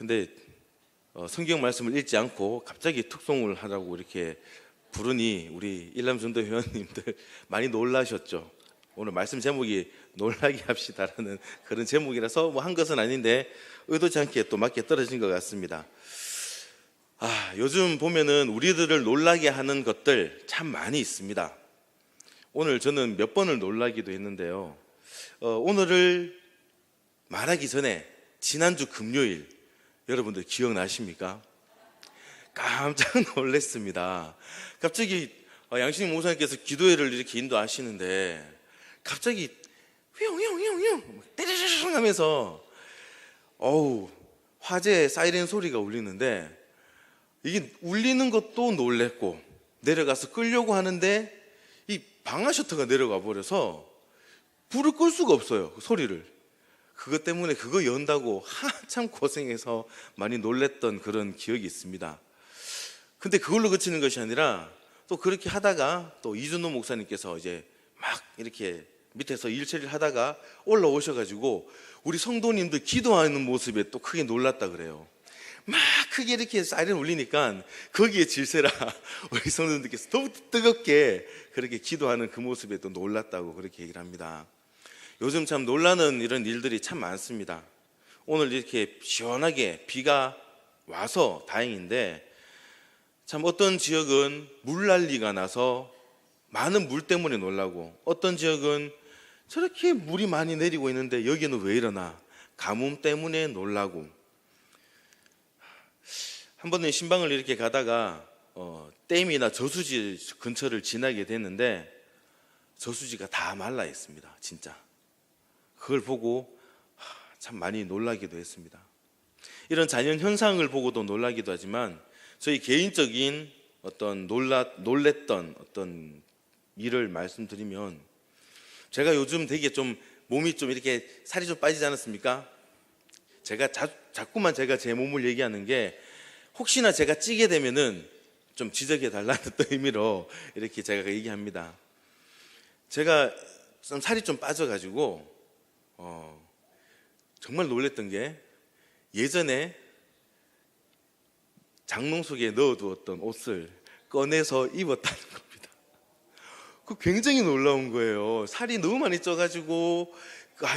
근데 성경 말씀을 읽지 않고 갑자기 특송을 하라고 이렇게 부르니 우리 일남전도 회원님들 많이 놀라셨죠. 오늘 말씀 제목이 놀라게 합시다라는 그런 제목이라서 뭐 한 것은 아닌데 의도치 않게 또 맞게 떨어진 것 같습니다. 요즘 보면은 우리들을 놀라게 하는 것들 참 많이 있습니다. 오늘 저는 몇 번을 놀라기도 했는데요. 오늘을 말하기 전에 지난주 금요일 여러분들 기억나십니까? 깜짝 놀랐습니다. 갑자기 양신익 목사님께서 기도회를 이렇게 인도하시는데 갑자기 휘용휘용휘용 때리르르 하면서 화재 사이렌 소리가 울리는데 이게 울리는 것도 놀랬고 내려가서 끌려고 하는데 이 방화 셔터가 내려가 버려서 불을 끌 수가 없어요. 그 소리를. 그것 때문에 그거 연다고 한참 고생해서 많이 놀랬던 그런 기억이 있습니다. 근데 그걸로 그치는 것이 아니라 또 그렇게 하다가 또 이준호 목사님께서 이제 막 이렇게 밑에서 일 처리를 하다가 올라오셔가지고 우리 성도님들 기도하는 모습에 또 크게 놀랐다 그래요. 막 크게 이렇게 사이렌 울리니까 거기에 질세라 우리 성도님들께서 더 뜨겁게 그렇게 기도하는 그 모습에 또 놀랐다고 그렇게 얘기를 합니다. 요즘 참 놀라는 이런 일들이 참 많습니다. 오늘 이렇게 시원하게 비가 와서 다행인데 참 어떤 지역은 물난리가 나서 많은 물 때문에 놀라고 어떤 지역은 저렇게 물이 많이 내리고 있는데 여기는 왜 이러나 가뭄 때문에 놀라고 한 번은 신방을 이렇게 가다가 댐이나 저수지 근처를 지나게 됐는데 저수지가 다 말라 있습니다. 진짜 그걸 보고 참 많이 놀라기도 했습니다. 이런 자연 현상을 보고도 놀라기도 하지만 저희 개인적인 어떤 놀랬던 어떤 일을 말씀드리면 제가 요즘 되게 좀 몸이 좀 이렇게 살이 좀 빠지지 않았습니까? 제가 자꾸만 제가 제 몸을 얘기하는 게 혹시나 제가 찌게 되면은 좀 지적해 달라는 의미로 이렇게 제가 얘기합니다. 제가 좀 살이 좀 빠져가지고 정말 놀랬던 게 예전에 장롱 속에 넣어두었던 옷을 꺼내서 입었다는 겁니다. 그 굉장히 놀라운 거예요. 살이 너무 많이 쪄가지고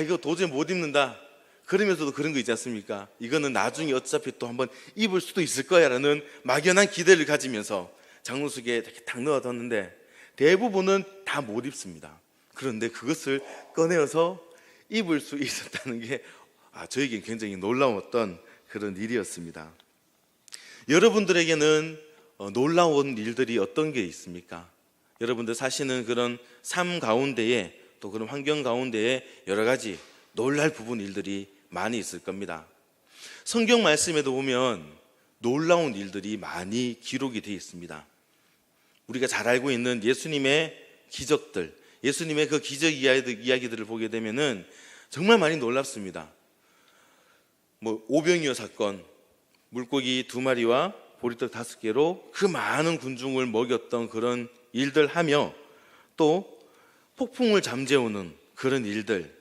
이거 도저히 못 입는다. 그러면서도 그런 거 있지 않습니까? 이거는 나중에 어차피 또 한번 입을 수도 있을 거야 라는 막연한 기대를 가지면서 장롱 속에 이렇게 탁 넣어뒀는데 대부분은 다 못 입습니다. 그런데 그것을 꺼내어서 입을 수 있었다는 게 저에겐 굉장히 놀라웠던 그런 일이었습니다. 여러분들에게는 놀라운 일들이 어떤 게 있습니까? 여러분들 사시는 그런 삶 가운데에 또 그런 환경 가운데에 여러 가지 놀랄 부분 일들이 많이 있을 겁니다. 성경 말씀에도 보면 놀라운 일들이 많이 기록이 되어 있습니다. 우리가 잘 알고 있는 예수님의 기적들, 예수님의 그 기적 이야기들을 보게 되면은 정말 많이 놀랍습니다. 오병이어 사건, 물고기 2마리와 보리떡 5개로 그 많은 군중을 먹였던 그런 일들 하며 또 폭풍을 잠재우는 그런 일들,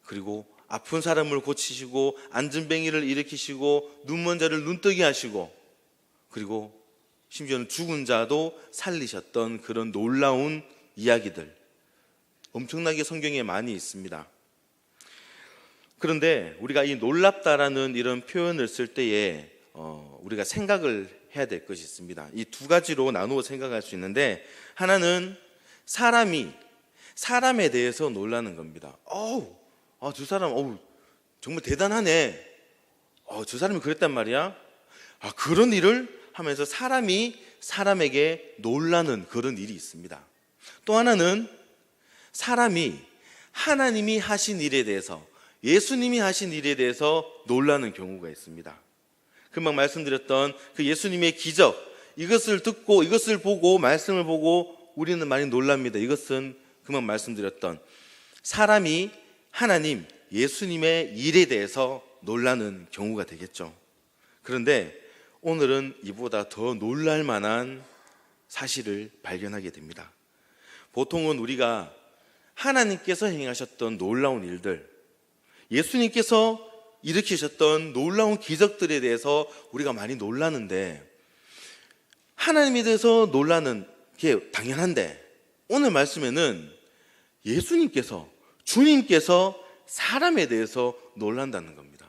그리고 아픈 사람을 고치시고 안전뱅이를 일으키시고 눈먼 자를 눈뜨게 하시고 그리고 심지어는 죽은 자도 살리셨던 그런 놀라운 이야기들 엄청나게 성경에 많이 있습니다. 그런데 우리가 이 놀랍다라는 이런 표현을 쓸 때에 우리가 생각을 해야 될 것이 있습니다. 이 두 가지로 나누어 생각할 수 있는데 하나는 사람에 대해서 놀라는 겁니다. 저 사람 정말 대단하네. 저 사람이 그랬단 말이야. 그런 일을 하면서 사람이 사람에게 놀라는 그런 일이 있습니다. 또 하나는 사람이 하나님이 하신 일에 대해서 예수님이 하신 일에 대해서 놀라는 경우가 있습니다. 금방 말씀드렸던 그 예수님의 기적, 이것을 듣고 이것을 보고 말씀을 보고 우리는 많이 놀랍니다. 이것은 금방 말씀드렸던 사람이 하나님, 예수님의 일에 대해서 놀라는 경우가 되겠죠. 그런데 오늘은 이보다 더 놀랄 만한 사실을 발견하게 됩니다. 보통은 우리가 하나님께서 행하셨던 놀라운 일들, 예수님께서 일으키셨던 놀라운 기적들에 대해서 우리가 많이 놀라는데, 하나님에 대해서 놀라는 게 당연한데, 오늘 말씀에는 예수님께서, 주님께서 사람에 대해서 놀란다는 겁니다.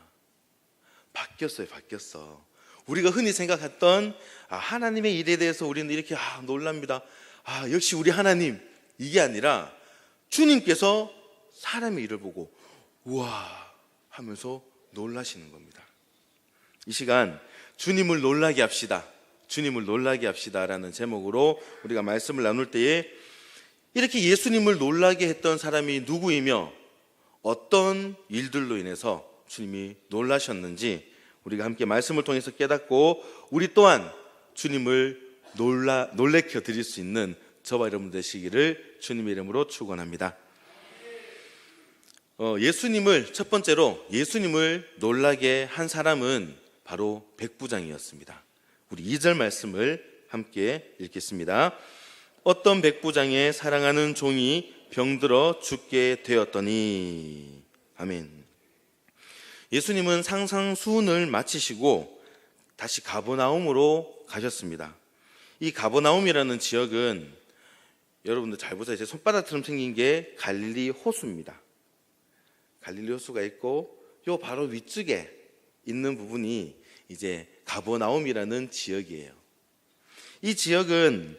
바뀌었어. 우리가 흔히 생각했던 하나님의 일에 대해서 우리는 이렇게 놀랍니다. 역시 우리 하나님, 이게 아니라 주님께서 사람의 일을 보고 우와 하면서 놀라시는 겁니다. 이 시간 주님을 놀라게 합시다. 주님을 놀라게 합시다라는 제목으로 우리가 말씀을 나눌 때에 이렇게 예수님을 놀라게 했던 사람이 누구이며 어떤 일들로 인해서 주님이 놀라셨는지 우리가 함께 말씀을 통해서 깨닫고 우리 또한 주님을 놀래켜 드릴 수 있는 저와 여러분 되시기를 주님의 이름으로 축원합니다. 첫 번째로 예수님을 놀라게 한 사람은 바로 백부장이었습니다. 우리 2절 말씀을 함께 읽겠습니다. 어떤 백부장의 사랑하는 종이 병들어 죽게 되었더니. 아멘. 예수님은 상상수훈을 마치시고 다시 가버나움으로 가셨습니다. 이 가버나움이라는 지역은 여러분들 잘 보세요. 제 손바닥처럼 생긴 게 갈릴리 호수입니다. 갈릴리 호수가 있고 요 바로 위쪽에 있는 부분이 이제 가버나움이라는 지역이에요. 이 지역은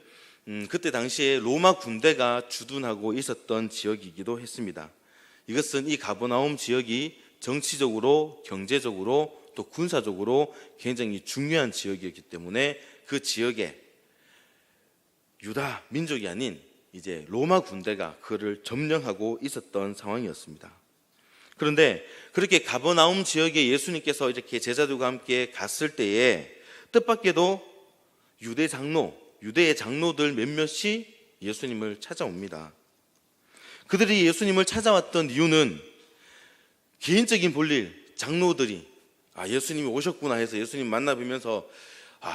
그때 당시에 로마 군대가 주둔하고 있었던 지역이기도 했습니다. 이것은 이 가버나움 지역이 정치적으로, 경제적으로, 또 군사적으로 굉장히 중요한 지역이었기 때문에 그 지역에 유다 민족이 아닌 이제 로마 군대가 그를 점령하고 있었던 상황이었습니다. 그런데 그렇게 가버나움 지역에 예수님께서 이렇게 제자들과 함께 갔을 때에 뜻밖에도 유대의 장로들 몇몇이 예수님을 찾아옵니다. 그들이 예수님을 찾아왔던 이유는 개인적인 볼일, 장로들이 예수님이 오셨구나 해서 예수님 만나뵈면서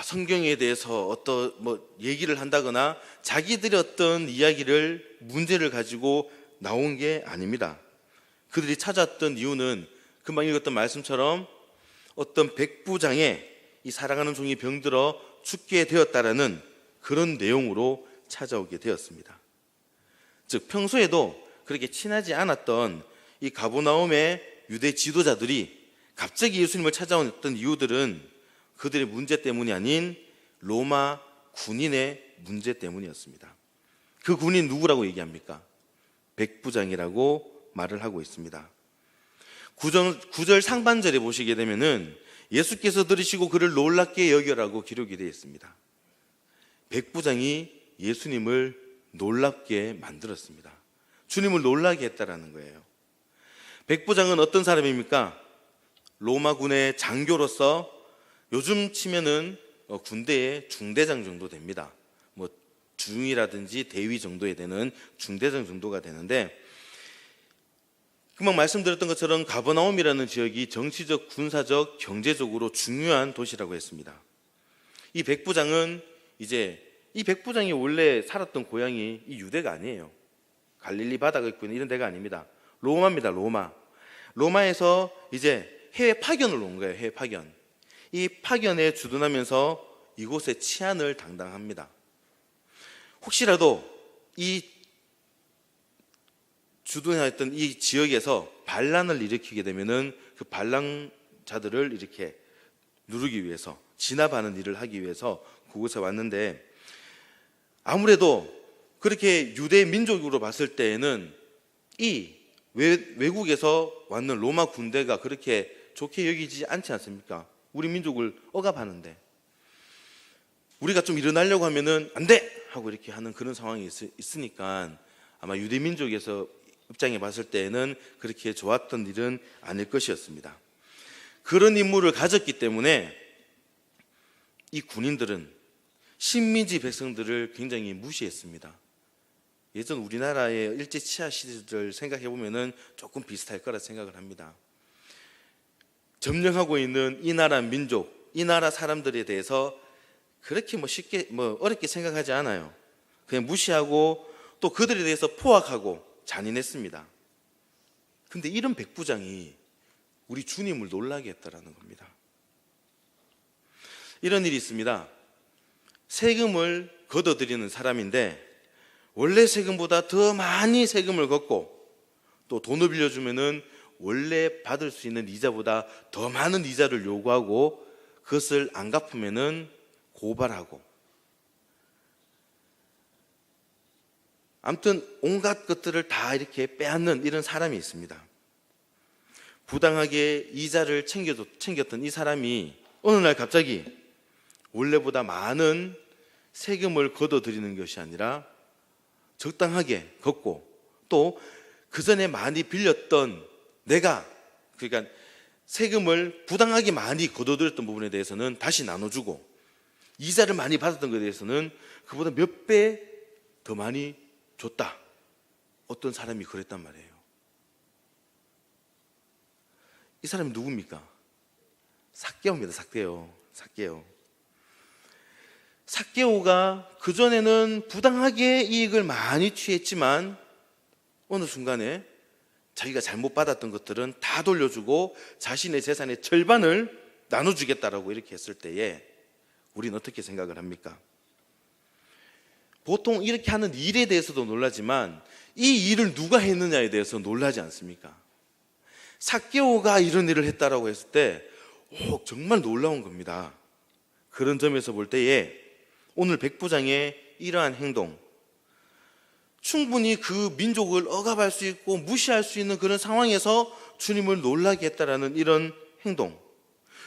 성경에 대해서 어떤 얘기를 한다거나 자기들의 어떤 이야기를 문제를 가지고 나온 게 아닙니다. 그들이 찾아왔던 이유는 금방 읽었던 말씀처럼 어떤 백부장의 이 사랑하는 종이 병들어 죽게 되었다라는 그런 내용으로 찾아오게 되었습니다. 즉 평소에도 그렇게 친하지 않았던 이 가버나움의 유대 지도자들이 갑자기 예수님을 찾아왔던 이유들은 그들의 문제 때문이 아닌 로마 군인의 문제 때문이었습니다. 그 군인 누구라고 얘기합니까? 백부장이라고 말을 하고 있습니다. 9절 상반절에 보시게 되면은 예수께서 들으시고 그를 놀랍게 여겨라고 기록이 되어 있습니다. 백부장이 예수님을 놀랍게 만들었습니다. 주님을 놀라게 했다라는 거예요. 백부장은 어떤 사람입니까? 로마군의 장교로서 요즘 치면은 군대의 중대장 정도 됩니다. 중이라든지 대위 정도에 되는 중대장 정도가 되는데, 금방 말씀드렸던 것처럼 가버나움이라는 지역이 정치적, 군사적, 경제적으로 중요한 도시라고 했습니다. 이 백부장이 원래 살았던 고향이 이 유대가 아니에요. 갈릴리 바다가 있고 이런 데가 아닙니다. 로마입니다. 로마에서 이제 해외 파견을 온 거예요. 해외 파견. 이 파견에 주둔하면서 이곳의 치안을 담당합니다. 혹시라도 이 주둔했던 이 지역에서 반란을 일으키게 되면은 그 반란자들을 이렇게 누르기 위해서, 진압하는 일을 하기 위해서 그곳에 왔는데, 아무래도 그렇게 유대 민족으로 봤을 때에는 이 외국에서 왔는 로마 군대가 그렇게 좋게 여기지 않지 않습니까? 우리 민족을 억압하는데 우리가 좀 일어나려고 하면은 안 돼! 하고 이렇게 하는 그런 상황이 있으니까 아마 유대 민족에서 입장에 봤을 때에는 그렇게 좋았던 일은 아닐 것이었습니다. 그런 임무를 가졌기 때문에 이 군인들은 식민지 백성들을 굉장히 무시했습니다. 예전 우리나라의 일제 치하 시대를 생각해 보면은 조금 비슷할 거라 생각을 합니다. 점령하고 있는 이 나라 민족, 이 나라 사람들에 대해서 그렇게 쉽게 어렵게 생각하지 않아요. 그냥 무시하고 또 그들에 대해서 포악하고 잔인했습니다. 근데 이런 백부장이 우리 주님을 놀라게 했다라는 겁니다. 이런 일이 있습니다. 세금을 걷어들이는 사람인데 원래 세금보다 더 많이 세금을 걷고 또 돈을 빌려주면은 원래 받을 수 있는 이자보다 더 많은 이자를 요구하고 그것을 안 갚으면은 고발하고, 아무튼 온갖 것들을 다 이렇게 빼앗는 이런 사람이 있습니다. 부당하게 이자를 챙겼던 이 사람이 어느 날 갑자기 원래보다 많은 세금을 걷어들이는 것이 아니라 적당하게 걷고, 또 그 전에 많이 빌렸던 그러니까 세금을 부당하게 많이 걷어들였던 부분에 대해서는 다시 나눠주고, 이자를 많이 받았던 것에 대해서는 그보다 몇 배 더 많이 줬다. 어떤 사람이 그랬단 말이에요. 이 사람이 누굽니까? 삭개오입니다. 삭개오. 삭개오가 그전에는 부당하게 이익을 많이 취했지만 어느 순간에 자기가 잘못 받았던 것들은 다 돌려주고 자신의 재산의 절반을 나눠주겠다라고 이렇게 했을 때에 우리는 어떻게 생각을 합니까? 보통 이렇게 하는 일에 대해서도 놀라지만 이 일을 누가 했느냐에 대해서 놀라지 않습니까? 삭개오가 이런 일을 했다라고 했을 때 정말 놀라운 겁니다. 그런 점에서 볼 때에 오늘 백부장의 이러한 행동, 충분히 그 민족을 억압할 수 있고 무시할 수 있는 그런 상황에서 주님을 놀라게 했다라는 이런 행동,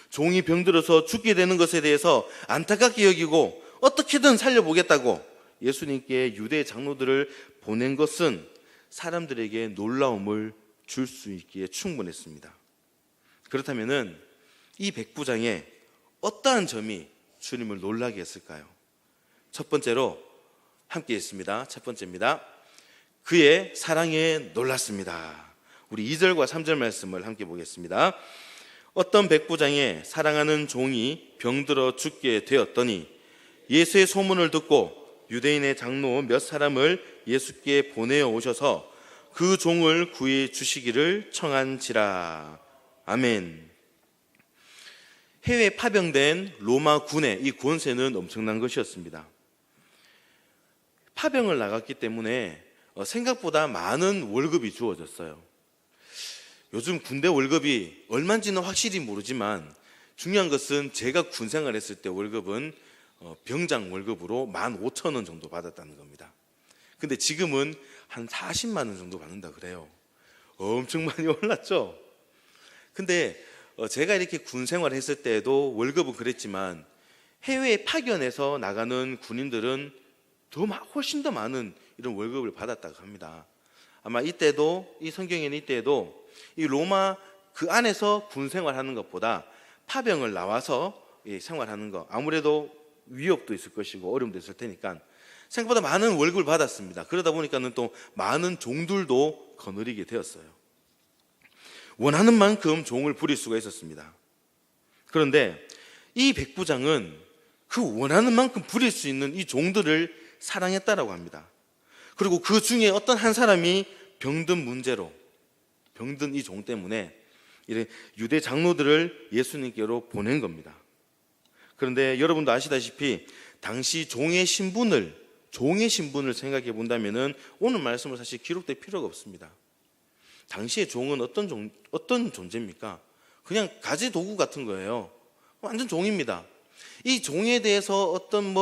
종이 병들어서 죽게 되는 것에 대해서 안타깝게 여기고 어떻게든 살려보겠다고 예수님께 유대 장로들을 보낸 것은 사람들에게 놀라움을 줄 수 있기에 충분했습니다. 그렇다면 이 백부장의 어떠한 점이 주님을 놀라게 했을까요? 첫 번째로 함께 있습니다. 첫 번째입니다. 그의 사랑에 놀랐습니다. 우리 2절과 3절 말씀을 함께 보겠습니다. 어떤 백부장의 사랑하는 종이 병들어 죽게 되었더니 예수의 소문을 듣고 유대인의 장로 몇 사람을 예수께 보내어 오셔서 그 종을 구해 주시기를 청한지라. 아멘. 해외에 파병된 로마 군의 이 권세는 엄청난 것이었습니다. 파병을 나갔기 때문에 생각보다 많은 월급이 주어졌어요. 요즘 군대 월급이 얼마인지는 확실히 모르지만 중요한 것은 제가 군 생활했을 때 월급은 병장 월급으로 15,000원 정도 받았다는 겁니다. 근데 지금은 한 40만 원 정도 받는다 그래요. 엄청 많이 올랐죠. 근데 제가 이렇게 군 생활했을 때에도 월급은 그랬지만 해외에 파견해서 나가는 군인들은 훨씬 더 많은 이런 월급을 받았다고 합니다. 아마 이때도 이 성경에는 이때에도 이 로마 그 안에서 군 생활하는 것보다 파병을 나와서 생활하는 거 아무래도 위협도 있을 것이고 어려움도 있을 테니까 생각보다 많은 월급을 받았습니다. 그러다 보니까는 또 많은 종들도 거느리게 되었어요. 원하는 만큼 종을 부릴 수가 있었습니다. 그런데 이 백부장은 그 원하는 만큼 부릴 수 있는 이 종들을 사랑했다라고 합니다. 그리고 그 중에 어떤 한 사람이 병든 이 종 때문에 유대 장로들을 예수님께로 보낸 겁니다. 그런데 여러분도 아시다시피 당시 종의 신분을 생각해 본다면은 오늘 말씀은 사실 기록될 필요가 없습니다. 당시의 종은 어떤 존재입니까? 그냥 가지 도구 같은 거예요. 완전 종입니다. 이 종에 대해서 어떤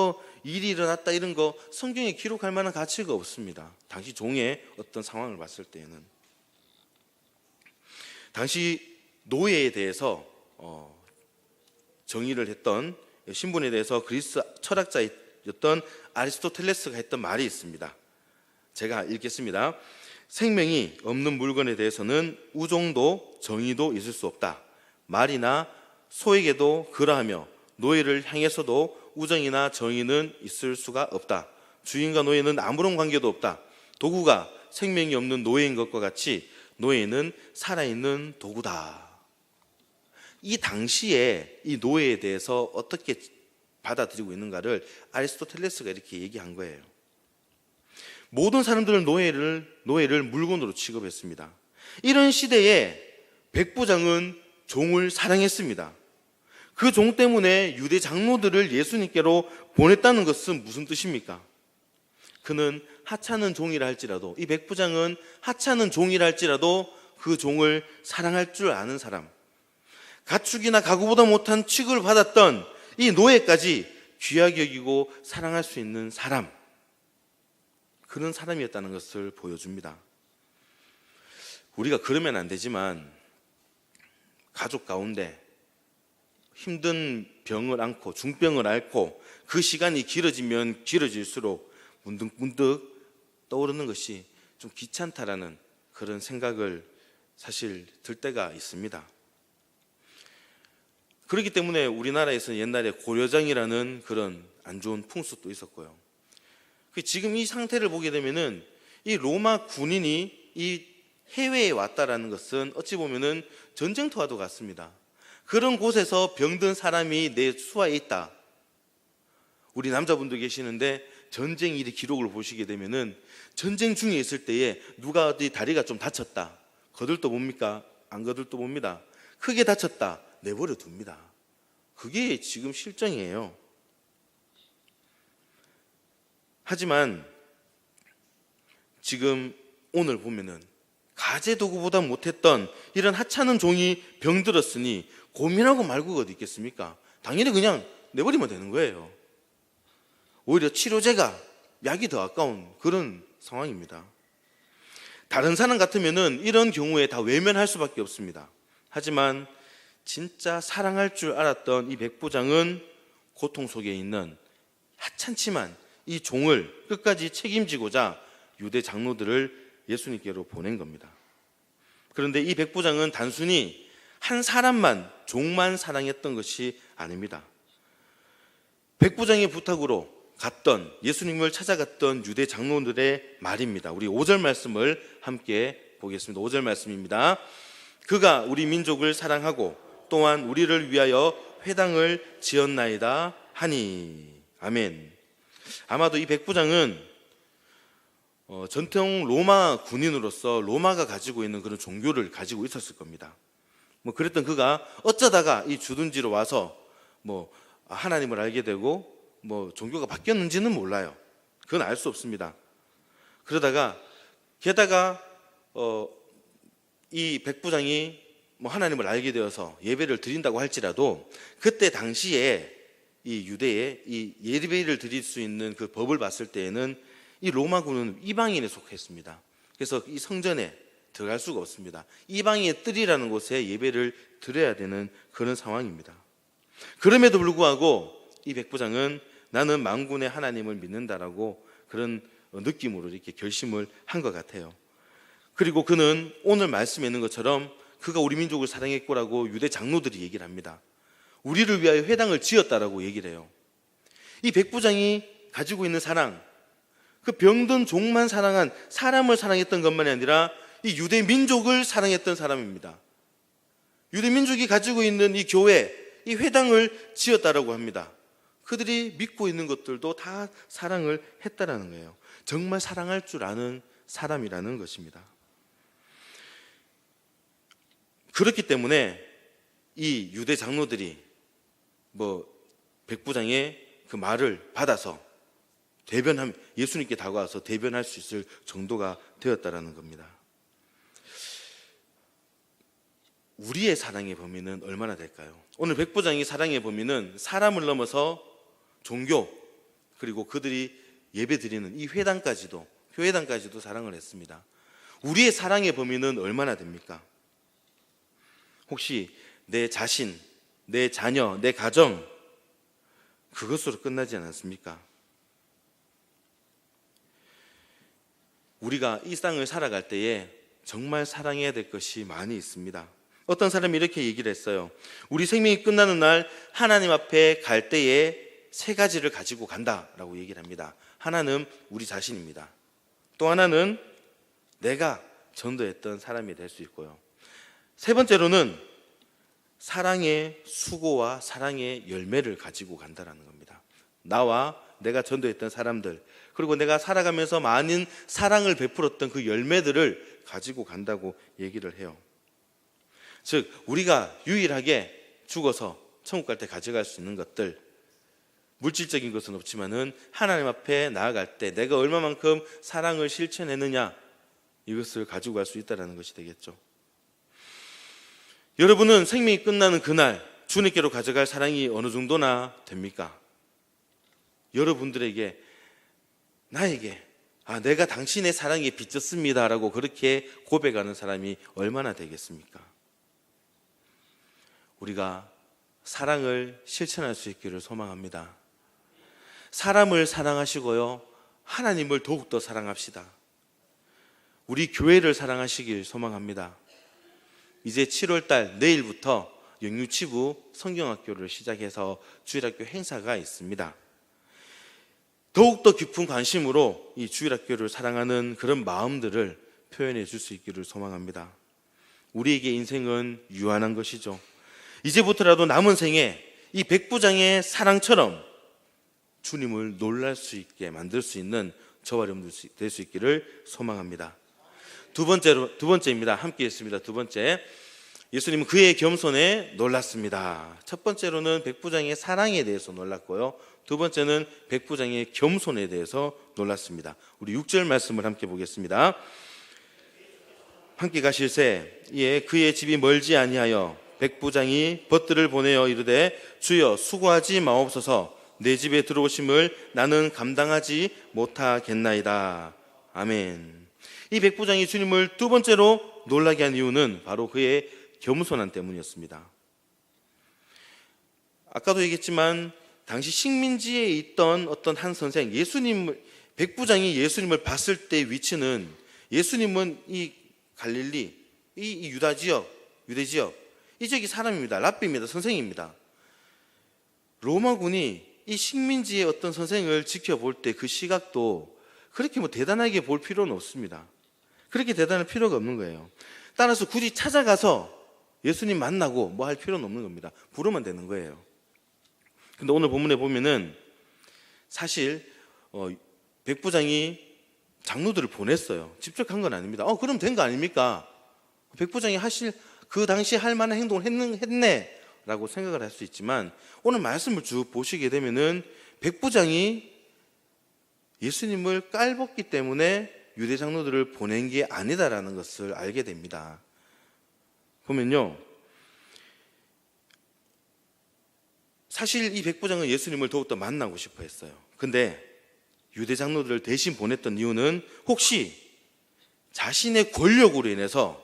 일이 일어났다 이런 거 성경에 기록할 만한 가치가 없습니다. 당시 종의 어떤 상황을 봤을 때에는. 당시 노예에 대해서 정의를 했던 신분에 대해서 그리스 철학자였던 아리스토텔레스가 했던 말이 있습니다. 제가 읽겠습니다. 생명이 없는 물건에 대해서는 우종도 정의도 있을 수 없다. 말이나 소에게도 그러하며 노예를 향해서도 우정이나 정의는 있을 수가 없다. 주인과 노예는 아무런 관계도 없다. 도구가 생명이 없는 노예인 것과 같이 노예는 살아있는 도구다. 이 당시에 이 노예에 대해서 어떻게 받아들이고 있는가를 아리스토텔레스가 이렇게 얘기한 거예요. 모든 사람들은 노예를 물건으로 취급했습니다. 이런 시대에 백부장은 종을 사랑했습니다. 그 종 때문에 유대 장로들을 예수님께로 보냈다는 것은 무슨 뜻입니까? 그는 하찮은 종이라 할지라도, 이 백부장은 하찮은 종이라 할지라도 그 종을 사랑할 줄 아는 사람, 가축이나 가구보다 못한 취급을 받았던 이 노예까지 귀하게 여기고 사랑할 수 있는 사람, 그런 사람이었다는 것을 보여줍니다. 우리가 그러면 안 되지만 가족 가운데 힘든 병을 앓고 중병을 앓고 그 시간이 길어지면 길어질수록 문득 떠오르는 것이 좀 귀찮다라는 그런 생각을 사실 들 때가 있습니다. 그렇기 때문에 우리나라에서는 옛날에 고려장이라는 그런 안 좋은 풍습도 있었고요. 지금 이 상태를 보게 되면은 이 로마 군인이 이 해외에 왔다라는 것은 어찌 보면은 전쟁터와도 같습니다. 그런 곳에서 병든 사람이 내 수하에 있다. 우리 남자분도 계시는데 전쟁 일의 기록을 보시게 되면은 전쟁 중에 있을 때에 누가 어디 다리가 좀 다쳤다. 거들떠 봅니까? 안 거들떠 봅니다. 크게 다쳤다. 내버려 둡니다. 그게 지금 실정이에요. 하지만 지금 오늘 보면은 가재도구보다 못했던 이런 하찮은 종이 병들었으니 고민하고 말고가 어디 있겠습니까? 당연히 그냥 내버리면 되는 거예요. 오히려 치료제가 약이 더 아까운 그런 상황입니다. 다른 사람 같으면은 이런 경우에 다 외면할 수밖에 없습니다. 하지만 진짜 사랑할 줄 알았던 이 백부장은 고통 속에 있는 하찮지만 이 종을 끝까지 책임지고자 유대 장로들을 예수님께로 보낸 겁니다. 그런데 이 백부장은 단순히 한 사람만, 종만 사랑했던 것이 아닙니다. 백부장의 부탁으로 갔던, 예수님을 찾아갔던 유대 장로들의 말입니다. 우리 5절 말씀을 함께 보겠습니다. 5절 말씀입니다. 그가 우리 민족을 사랑하고 또한 우리를 위하여 회당을 지었나이다 하니. 아멘. 아마도 이 백부장은 전통 로마 군인으로서 로마가 가지고 있는 그런 종교를 가지고 있었을 겁니다. 그랬던 그가 어쩌다가 이 주둔지로 와서 하나님을 알게 되고 종교가 바뀌었는지는 몰라요. 그건 알 수 없습니다. 그러다가 게다가 이 백부장이 하나님을 알게 되어서 예배를 드린다고 할지라도 그때 당시에 이 유대에 이 예배를 드릴 수 있는 그 법을 봤을 때에는 이 로마군은 이방인에 속했습니다. 그래서 이 성전에 들어갈 수가 없습니다. 이방인의 뜰이라는 곳에 예배를 드려야 되는 그런 상황입니다. 그럼에도 불구하고 이 백부장은 나는 만군의 하나님을 믿는다라고 그런 느낌으로 이렇게 결심을 한 것 같아요. 그리고 그는 오늘 말씀에 있는 것처럼 그가 우리 민족을 사랑했고라고 유대 장로들이 얘기를 합니다. 우리를 위하여 회당을 지었다라고 얘기를 해요. 이 백부장이 가지고 있는 사랑, 그 병든 종만 사랑한 사람을 사랑했던 것만이 아니라 이 유대 민족을 사랑했던 사람입니다. 유대 민족이 가지고 있는 이 교회, 이 회당을 지었다라고 합니다. 그들이 믿고 있는 것들도 다 사랑을 했다라는 거예요. 정말 사랑할 줄 아는 사람이라는 것입니다. 그렇기 때문에 이 유대 장로들이 백부장의 그 말을 받아서 예수님께 다가와서 대변할 수 있을 정도가 되었다라는 겁니다. 우리의 사랑의 범위는 얼마나 될까요? 오늘 백부장의 사랑의 범위는 사람을 넘어서 종교, 그리고 그들이 예배드리는 이 회당까지도, 교회당까지도 사랑을 했습니다. 우리의 사랑의 범위는 얼마나 됩니까? 혹시 내 자신, 내 자녀, 내 가정, 그것으로 끝나지 않았습니까? 우리가 이 땅을 살아갈 때에 정말 사랑해야 될 것이 많이 있습니다. 어떤 사람이 이렇게 얘기를 했어요. 우리 생명이 끝나는 날 하나님 앞에 갈 때에 세 가지를 가지고 간다라고 얘기를 합니다. 하나는 우리 자신입니다. 또 하나는 내가 전도했던 사람이 될 수 있고요. 세 번째로는 사랑의 수고와 사랑의 열매를 가지고 간다라는 겁니다. 나와 내가 전도했던 사람들, 그리고 내가 살아가면서 많은 사랑을 베풀었던 그 열매들을 가지고 간다고 얘기를 해요. 즉 우리가 유일하게 죽어서 천국 갈 때 가져갈 수 있는 것들, 물질적인 것은 없지만은 하나님 앞에 나아갈 때 내가 얼마만큼 사랑을 실천했느냐, 이것을 가지고 갈 수 있다는 것이 되겠죠. 여러분은 생명이 끝나는 그날 주님께로 가져갈 사랑이 어느 정도나 됩니까? 여러분들에게, 나에게 내가 당신의 사랑에 빚졌습니다 라고 그렇게 고백하는 사람이 얼마나 되겠습니까? 우리가 사랑을 실천할 수 있기를 소망합니다. 사람을 사랑하시고요, 하나님을 더욱더 사랑합시다. 우리 교회를 사랑하시길 소망합니다. 이제 7월달 내일부터 영유치부 성경학교를 시작해서 주일학교 행사가 있습니다. 더욱더 깊은 관심으로 이 주일학교를 사랑하는 그런 마음들을 표현해 줄 수 있기를 소망합니다. 우리에게 인생은 유한한 것이죠. 이제부터라도 남은 생에 이 백부장의 사랑처럼 주님을 놀랄 수 있게 만들 수 있는 저와 여러분들 될 수 있기를 소망합니다. 두 번째입니다. 함께 했습니다. 두 번째, 예수님은 그의 겸손에 놀랐습니다. 첫 번째로는 백부장의 사랑에 대해서 놀랐고요, 두 번째는 백부장의 겸손에 대해서 놀랐습니다. 우리 6절 말씀을 함께 보겠습니다. 함께 가실새 이에 그의 집이 멀지 아니하여 백부장이 벗들을 보내어 이르되 주여 수고하지 마옵소서, 내 집에 들어오심을 나는 감당하지 못하겠나이다. 아멘. 이 백부장이 주님을 두 번째로 놀라게 한 이유는 바로 그의 겸손함 때문이었습니다. 아까도 얘기했지만 당시 식민지에 있던 어떤 한 선생, 백부장이 예수님을 봤을 때 위치는, 예수님은 이 갈릴리, 이 유대 지역, 이 지역이 사람입니다. 랍비입니다. 선생입니다. 로마군이 이 식민지의 어떤 선생을 지켜볼 때 그 시각도 그렇게 대단하게 볼 필요는 없습니다. 그렇게 대단할 필요가 없는 거예요. 따라서 굳이 찾아가서 예수님 만나고 뭐 할 필요는 없는 겁니다. 부르면 되는 거예요. 근데 오늘 본문에 보면은 사실 백부장이 장로들을 보냈어요. 직접 한 건 아닙니다. 그럼 된 거 아닙니까? 백부장이 그 당시 할 만한 행동을 했네 라고 생각을 할 수 있지만, 오늘 말씀을 쭉 보시게 되면은 백부장이 예수님을 깔봤기 때문에 유대 장로들을 보낸 게 아니다라는 것을 알게 됩니다. 보면요, 사실 이 백부장은 예수님을 더욱더 만나고 싶어 했어요. 근데 유대 장로들을 대신 보냈던 이유는 혹시 자신의 권력으로 인해서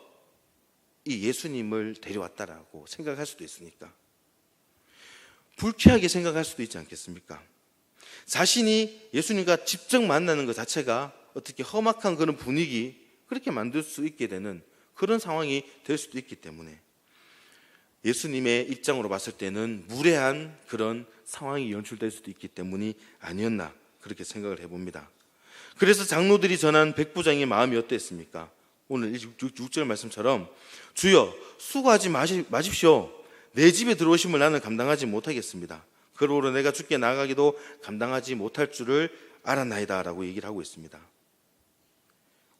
이 예수님을 데려왔다라고 생각할 수도 있으니까, 불쾌하게 생각할 수도 있지 않겠습니까? 자신이 예수님과 직접 만나는 것 자체가 어떻게 험악한 그런 분위기, 그렇게 만들 수 있게 되는 그런 상황이 될 수도 있기 때문에 예수님의 입장으로 봤을 때는 무례한 그런 상황이 연출될 수도 있기 때문이 아니었나, 그렇게 생각을 해봅니다. 그래서 장로들이 전한 백부장의 마음이 어땠습니까? 오늘 6절 말씀처럼 주여 수고하지 마십시오, 내 집에 들어오심을 나는 감당하지 못하겠습니다. 그러므로 내가 주께 나가기도 감당하지 못할 줄을 알았나이다 라고 얘기를 하고 있습니다.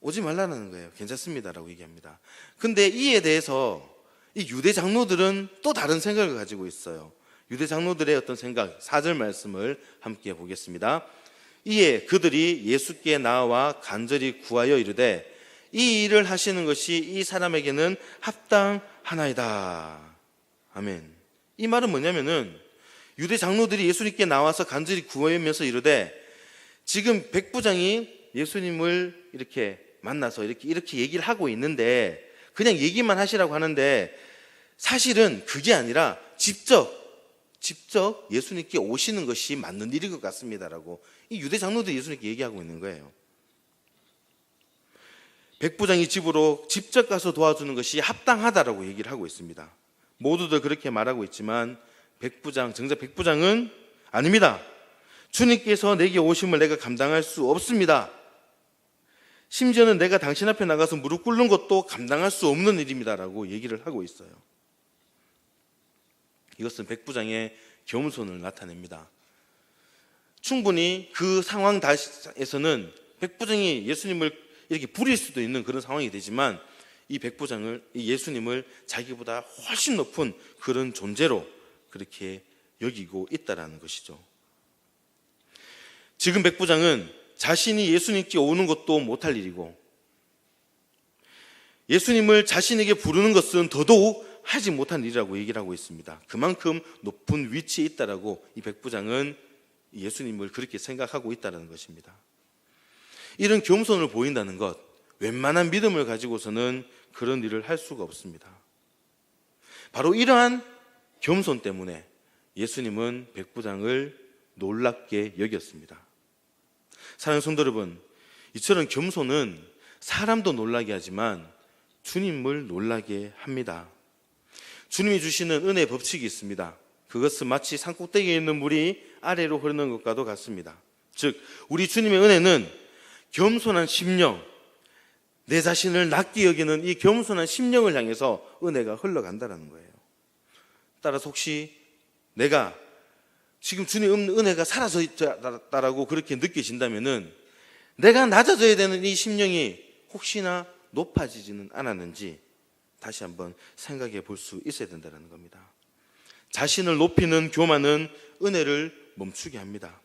오지 말라는 거예요. 괜찮습니다 라고 얘기합니다. 근데 이에 대해서 이 유대 장로들은 또 다른 생각을 가지고 있어요. 유대 장로들의 어떤 생각, 4절 말씀을 함께 보겠습니다. 이에 그들이 예수께 나와 간절히 구하여 이르되 이 일을 하시는 것이 이 사람에게는 합당하나이다. 아멘. 이 말은 뭐냐면은 유대 장로들이 예수님께 나와서 간절히 구하면서 이르되, 지금 백부장이 예수님을 이렇게 만나서 이렇게 얘기를 하고 있는데 그냥 얘기만 하시라고 하는데, 사실은 그게 아니라 직접 예수님께 오시는 것이 맞는 일인 것 같습니다라고 이 유대 장로들이 예수님께 얘기하고 있는 거예요. 백부장이 집으로 직접 가서 도와주는 것이 합당하다라고 얘기를 하고 있습니다. 모두들 그렇게 말하고 있지만 정작 백부장은 아닙니다. 주님께서 내게 오심을 내가 감당할 수 없습니다. 심지어는 내가 당신 앞에 나가서 무릎 꿇는 것도 감당할 수 없는 일입니다라고 얘기를 하고 있어요. 이것은 백부장의 겸손을 나타냅니다. 충분히 그 상황에서는 백부장이 예수님을 이렇게 부릴 수도 있는 그런 상황이 되지만, 이 백부장을, 이 예수님을 자기보다 훨씬 높은 그런 존재로 그렇게 여기고 있다라는 것이죠. 지금 백부장은 자신이 예수님께 오는 것도 못할 일이고 예수님을 자신에게 부르는 것은 더더욱 하지 못한 일이라고 얘기를 하고 있습니다. 그만큼 높은 위치에 있다라고 이 백부장은 예수님을 그렇게 생각하고 있다는 것입니다. 이런 겸손을 보인다는 것, 웬만한 믿음을 가지고서는 그런 일을 할 수가 없습니다. 바로 이러한 겸손 때문에 예수님은 백부장을 놀랍게 여겼습니다. 사랑하는 성도 여러분, 이처럼 겸손은 사람도 놀라게 하지만 주님을 놀라게 합니다. 주님이 주시는 은혜의 법칙이 있습니다. 그것은 마치 산꼭대기에 있는 물이 아래로 흐르는 것과도 같습니다. 즉 우리 주님의 은혜는 겸손한 심령, 내 자신을 낮게 여기는 이 겸손한 심령을 향해서 은혜가 흘러간다는 거예요. 따라서 혹시 내가 지금 주님의 은혜가 사라져 있다라고 그렇게 느끼신다면은 내가 낮아져야 되는 이 심령이 혹시나 높아지지는 않았는지 다시 한번 생각해 볼 수 있어야 된다는 겁니다. 자신을 높이는 교만은 은혜를 멈추게 합니다.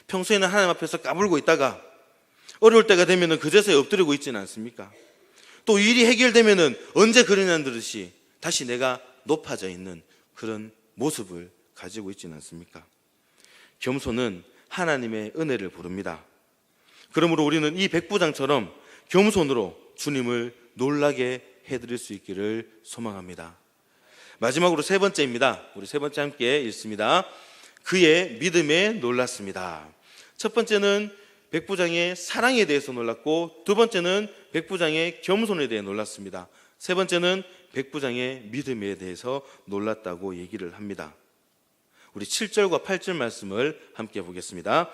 평소에는 하나님 앞에서 까불고 있다가 어려울 때가 되면 그제서야 엎드리고 있지는 않습니까? 또 일이 해결되면 언제 그러냐는 듯이 다시 내가 높아져 있는 그런 모습을 가지고 있지는 않습니까? 겸손은 하나님의 은혜를 부릅니다. 그러므로 우리는 이 백부장처럼 겸손으로 주님을 놀라게 해드릴 수 있기를 소망합니다. 마지막으로 세 번째입니다. 우리 세 번째 함께 읽습니다. 그의 믿음에 놀랐습니다. 첫 번째는 백부장의 사랑에 대해서 놀랐고, 두 번째는 백부장의 겸손에 대해 놀랐습니다. 세 번째는 백부장의 믿음에 대해서 놀랐다고 얘기를 합니다. 우리 7절과 8절 말씀을 함께 보겠습니다.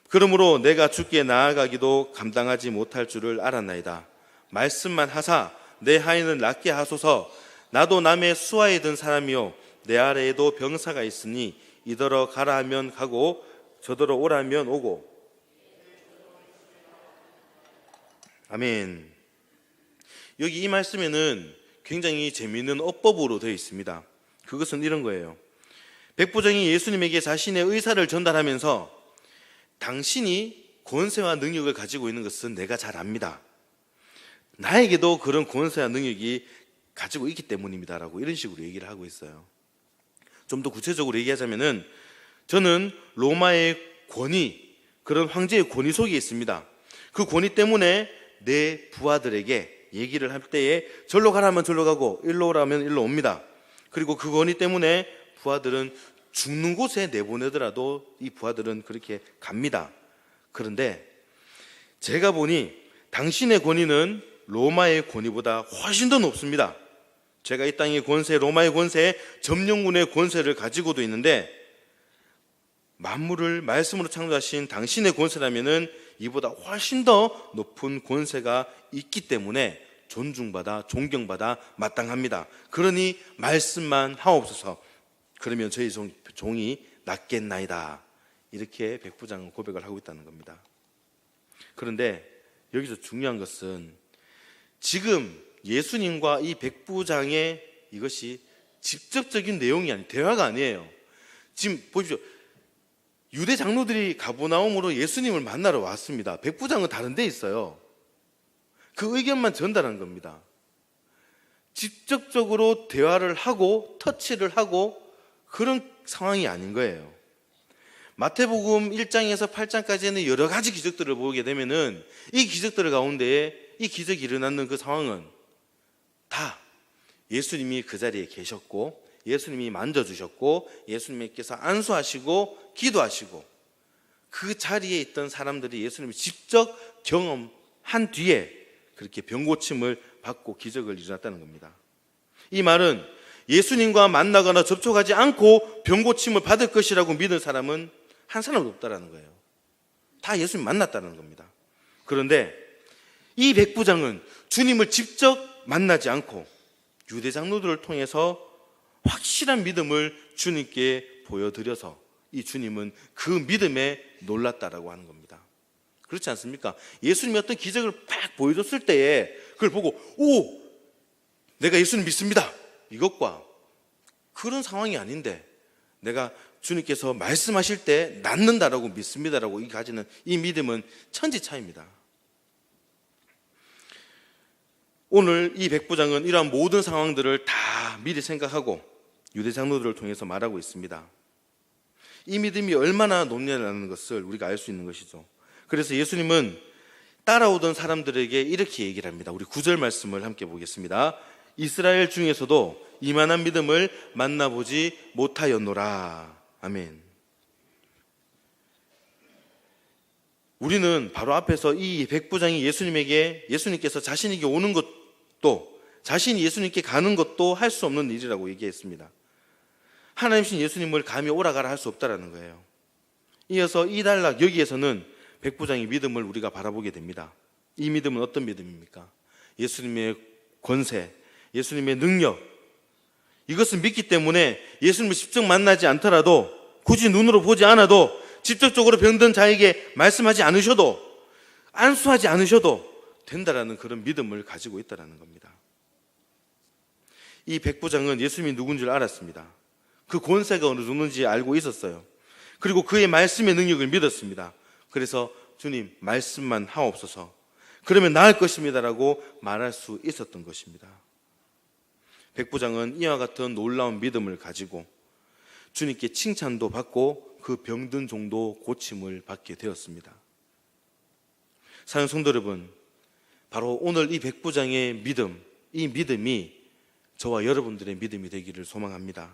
그러므로 내가 주께 나아가기도 감당하지 못할 줄을 알았나이다. 말씀만 하사 내 하인을 낫게 하소서. 나도 남의 수하에 든 사람이요 내 아래에도 병사가 있으니 이더러 가라 하면 가고 저더러 오라 하면 오고. 아멘. 여기 이 말씀에는 굉장히 재미있는 어법으로 되어 있습니다. 그것은 이런 거예요. 백부장이 예수님에게 자신의 의사를 전달하면서 당신이 권세와 능력을 가지고 있는 것은 내가 잘 압니다. 나에게도 그런 권세와 능력이 가지고 있기 때문입니다라고 이런 식으로 얘기를 하고 있어요. 좀 더 구체적으로 얘기하자면은 저는 로마의 권위, 그런 황제의 권위 속에 있습니다. 그 권위 때문에 내 부하들에게 얘기를 할 때에 절로 가라면 절로 가고 일로 오라면 일로 옵니다. 그리고 그 권위 때문에 부하들은 죽는 곳에 내보내더라도 이 부하들은 그렇게 갑니다. 그런데 제가 보니 당신의 권위는 로마의 권위보다 훨씬 더 높습니다. 제가 이 땅의 권세, 로마의 권세, 점령군의 권세를 가지고도 있는데 만물을 말씀으로 창조하신 당신의 권세라면은 이보다 훨씬 더 높은 권세가 있기 때문에 존중받아 존경받아 마땅합니다. 그러니 말씀만 하옵소서. 그러면 저희 종이 낫겠나이다. 이렇게 백부장은 고백을 하고 있다는 겁니다. 그런데 여기서 중요한 것은 지금 예수님과 이 백부장의 이것이 직접적인 내용이 아니에요. 대화가 아니에요. 지금 보십시오. 유대 장로들이 가버나움으로 예수님을 만나러 왔습니다. 백부장은 다른 데 있어요. 그 의견만 전달한 겁니다. 직접적으로 대화를 하고 터치를 하고 그런 상황이 아닌 거예요. 마태복음 1장에서 8장까지는 여러 가지 기적들을 보게 되면은 이 기적들 가운데에 이 기적이 일어나는 그 상황은 다 예수님이 그 자리에 계셨고 예수님이 만져주셨고 예수님께서 안수하시고 기도하시고 그 자리에 있던 사람들이 예수님을 직접 경험한 뒤에 그렇게 병고침을 받고 기적을 일어났다는 겁니다. 이 말은 예수님과 만나거나 접촉하지 않고 병고침을 받을 것이라고 믿는 사람은 한 사람도 없다는 거예요. 다 예수님 만났다는 겁니다. 그런데 이 백부장은 주님을 직접 만나지 않고 유대 장로들을 통해서 확실한 믿음을 주님께 보여드려서 이 주님은 그 믿음에 놀랐다라고 하는 겁니다. 그렇지 않습니까? 예수님이 어떤 기적을 팍 보여줬을 때에 그걸 보고 오, 내가 예수님 믿습니다, 이것과 그런 상황이 아닌데 내가 주님께서 말씀하실 때 낫는다라고 믿습니다라고 가지는 이 믿음은 천지 차이입니다. 오늘 이 백부장은 이러한 모든 상황들을 다 미리 생각하고 유대 장로들을 통해서 말하고 있습니다. 이 믿음이 얼마나 높냐는 것을 우리가 알 수 있는 것이죠. 그래서 예수님은 따라오던 사람들에게 이렇게 얘기를 합니다. 우리 9절 말씀을 함께 보겠습니다. 이스라엘 중에서도 이만한 믿음을 만나보지 못하였노라. 아멘. 우리는 바로 앞에서 이 백부장이 예수님께서 자신에게 오는 것도, 자신이 예수님께 가는 것도 할 수 없는 일이라고 얘기했습니다. 하나님신 예수님을 감히 오라가라 할 수 없다라는 거예요. 이어서 이 단락 여기에서는 백부장의 믿음을 우리가 바라보게 됩니다. 이 믿음은 어떤 믿음입니까? 예수님의 권세, 예수님의 능력, 이것을 믿기 때문에 예수님을 직접 만나지 않더라도, 굳이 눈으로 보지 않아도, 직접적으로 병든 자에게 말씀하지 않으셔도, 안수하지 않으셔도 된다라는 그런 믿음을 가지고 있다는 겁니다. 이 백부장은 예수님이 누군 줄 알았습니다. 그 권세가 어느 정도인지 알고 있었어요. 그리고 그의 말씀의 능력을 믿었습니다. 그래서 주님 말씀만 하옵소서, 그러면 나을 것입니다라고 말할 수 있었던 것입니다. 백부장은 이와 같은 놀라운 믿음을 가지고 주님께 칭찬도 받고 그 병든 종도 고침을 받게 되었습니다. 사랑하는 성도 여러분, 바로 오늘 이 백부장의 믿음, 이 믿음이 저와 여러분들의 믿음이 되기를 소망합니다.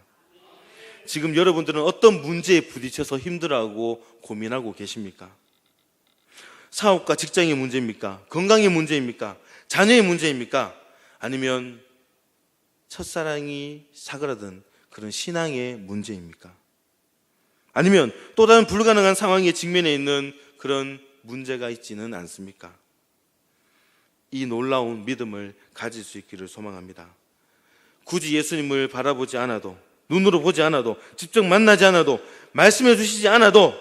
지금 여러분들은 어떤 문제에 부딪혀서 힘들어하고 고민하고 계십니까? 사업과 직장의 문제입니까? 건강의 문제입니까? 자녀의 문제입니까? 아니면 첫사랑이 사그라든 그런 신앙의 문제입니까? 아니면 또 다른 불가능한 상황에 직면해 있는 그런 문제가 있지는 않습니까? 이 놀라운 믿음을 가질 수 있기를 소망합니다. 굳이 예수님을 바라보지 않아도, 눈으로 보지 않아도, 직접 만나지 않아도, 말씀해 주시지 않아도,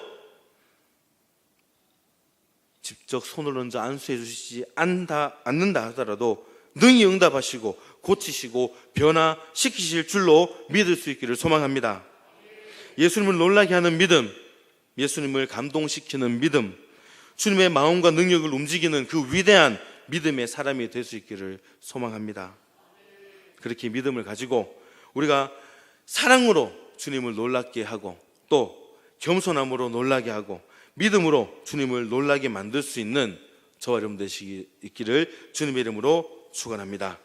직접 손을 얹어 안수해 주시지 않는다 하더라도 능히 응답하시고 고치시고 변화시키실 줄로 믿을 수 있기를 소망합니다. 예수님을 놀라게 하는 믿음, 예수님을 감동시키는 믿음, 주님의 마음과 능력을 움직이는 그 위대한 믿음의 사람이 될 수 있기를 소망합니다. 그렇게 믿음을 가지고 우리가 사랑으로 주님을 놀랍게 하고, 또 겸손함으로 놀라게 하고, 믿음으로 주님을 놀라게 만들 수 있는 저와 여러분 되시기를 주님의 이름으로 축원합니다.